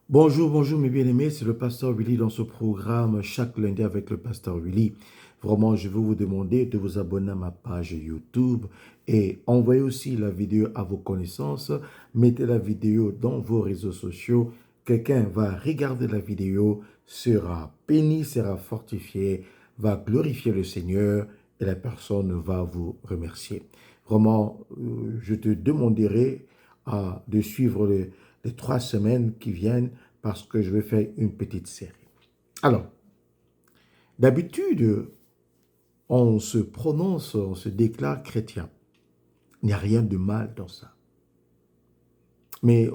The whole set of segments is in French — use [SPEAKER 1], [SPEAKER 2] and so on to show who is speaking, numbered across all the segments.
[SPEAKER 1] Bonjour, bonjour mes bien-aimés, c'est le pasteur Willy dans ce programme chaque lundi avec le pasteur Willy. Vraiment, je veux vous demander de vous abonner à ma page YouTube et envoyez aussi la vidéo à vos connaissances. Mettez la vidéo dans vos réseaux sociaux. Quelqu'un va regarder la vidéo, sera béni, sera fortifié, va glorifier le Seigneur et la personne va vous remercier. Vraiment, je te demanderai de suivre les 3 semaines qui viennent parce que je vais faire une petite série. Alors, d'habitude, on se prononce, on se déclare chrétien. Il n'y a rien de mal dans ça. Mais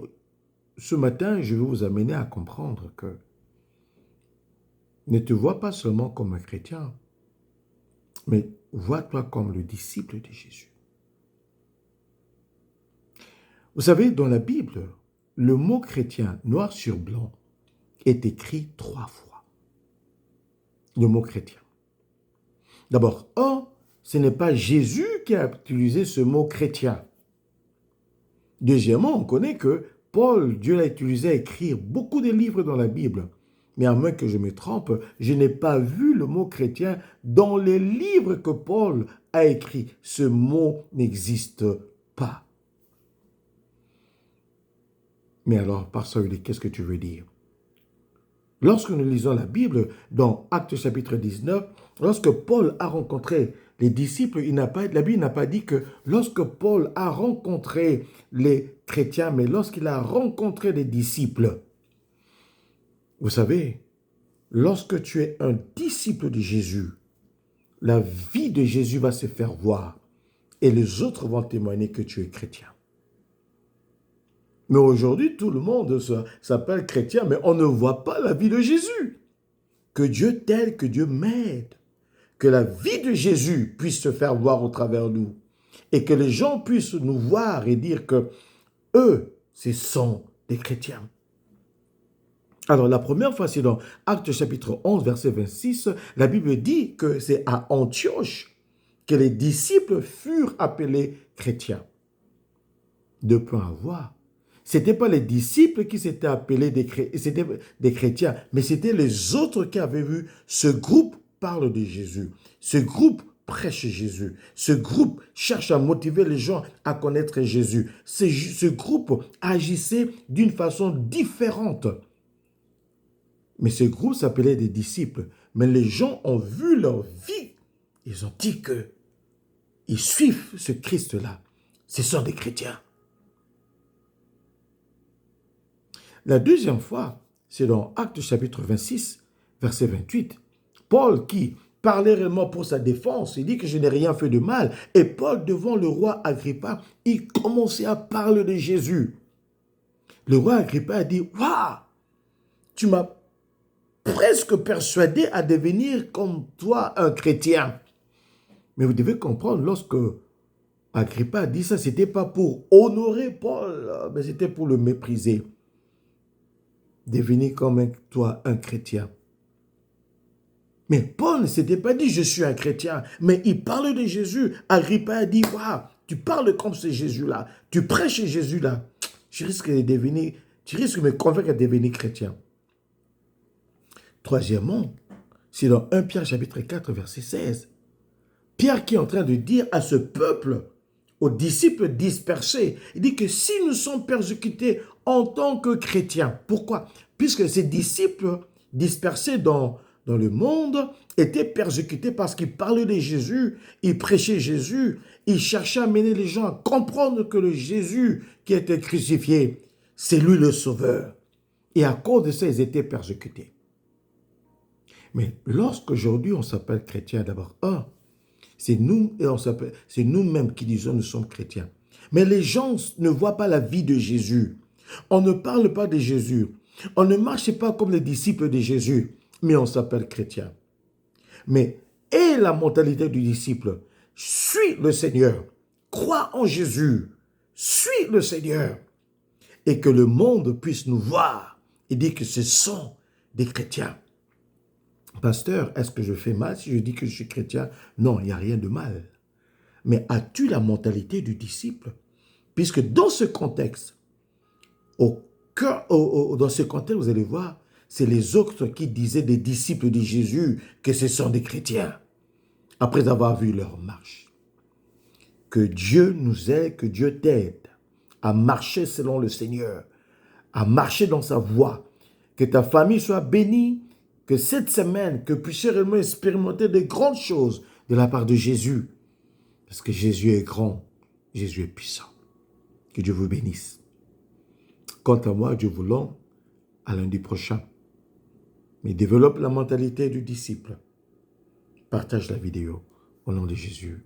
[SPEAKER 1] ce matin, je vais vous amener à comprendre que ne te vois pas seulement comme un chrétien, mais vois-toi comme le disciple de Jésus. Vous savez, dans la Bible, le mot chrétien, noir sur blanc, est écrit 3 fois. Le mot chrétien. D'abord, ce n'est pas Jésus qui a utilisé ce mot chrétien. Deuxièmement, on connaît que Paul, Dieu l'a utilisé à écrire beaucoup de livres dans la Bible. Mais à moins que je me trompe, je n'ai pas vu le mot chrétien dans les livres que Paul a écrits. Ce mot n'existe pas. Mais alors, par ça, qu'est-ce que tu veux dire? Lorsque nous lisons la Bible, dans Actes chapitre 19, lorsque Paul a rencontré les disciples, la Bible n'a pas dit que lorsque Paul a rencontré les chrétiens, mais lorsqu'il a rencontré les disciples. Vous savez, lorsque tu es un disciple de Jésus, la vie de Jésus va se faire voir et les autres vont témoigner que tu es chrétien. Mais aujourd'hui, tout le monde s'appelle chrétien, mais on ne voit pas la vie de Jésus. Que Dieu t'aide, que Dieu m'aide. Que la vie de Jésus puisse se faire voir au travers de nous. Et que les gens puissent nous voir et dire que eux, ce sont des chrétiens. Alors, la première fois, c'est dans Actes chapitre 11, verset 26, la Bible dit que c'est à Antioche que les disciples furent appelés chrétiens. 2 points à voir. Ce n'étaient pas les disciples qui s'étaient appelés des chrétiens, mais c'était les autres qui avaient vu ce groupe parle de Jésus. Ce groupe prêche Jésus. Ce groupe cherche à motiver les gens à connaître Jésus. Ce groupe agissait d'une façon différente. Mais ce groupe s'appelait des disciples. Mais les gens ont vu leur vie. Ils ont dit que ils suivent ce Christ-là. Ce sont des chrétiens. La deuxième fois, c'est dans Actes chapitre 26, verset 28. Paul qui parlait réellement pour sa défense, il dit que je n'ai rien fait de mal. Et Paul, devant le roi Agrippa, il commençait à parler de Jésus. Le roi Agrippa a dit, « Waouh, tu m'as presque persuadé à devenir comme toi un chrétien. » Mais vous devez comprendre, lorsque Agrippa a dit ça, ce n'était pas pour honorer Paul, mais c'était pour le mépriser. Devenir comme toi un chrétien. Mais Paul ne s'était pas dit je suis un chrétien, mais il parle de Jésus. Agrippa a dit waouh, tu parles comme ce Jésus-là, tu prêches Jésus-là. Tu risques de me convaincre à devenir chrétien. Troisièmement, c'est dans 1 Pierre chapitre 4 verset 16. Pierre qui est en train de dire à ce peuple, aux disciples dispersés, il dit que si nous sommes persécutés en tant que chrétiens, pourquoi? Puisque ces disciples dispersés dans le monde étaient persécutés parce qu'ils parlaient de Jésus, ils prêchaient Jésus, ils cherchaient à mener les gens à comprendre que le Jésus qui était crucifié, c'est lui le Sauveur. Et à cause de ça, ils étaient persécutés. Mais lorsqu'aujourd'hui on s'appelle chrétien, d'abord, c'est nous-mêmes qui disons nous sommes chrétiens. Mais les gens ne voient pas la vie de Jésus. On ne parle pas de Jésus. On ne marche pas comme les disciples de Jésus, mais on s'appelle chrétien. Mais, et la mentalité du disciple, suis le Seigneur, crois en Jésus, suis le Seigneur, et que le monde puisse nous voir et dire que ce sont des chrétiens. Pasteur, est-ce que je fais mal si je dis que je suis chrétien? Non, il n'y a rien de mal. Mais as-tu la mentalité du disciple? Puisque dans ce contexte, dans ce contexte, vous allez voir, c'est les autres qui disaient des disciples de Jésus que ce sont des chrétiens, après avoir vu leur marche. Que Dieu nous aide, que Dieu t'aide à marcher selon le Seigneur, à marcher dans sa voie, que ta famille soit bénie, que cette semaine, que puisses réellement expérimenter de grandes choses de la part de Jésus, parce que Jésus est grand, Jésus est puissant. Que Dieu vous bénisse. Quant à moi, Dieu voulant, à lundi prochain. Mais développe la mentalité du disciple. Partage la vidéo. Au nom de Jésus.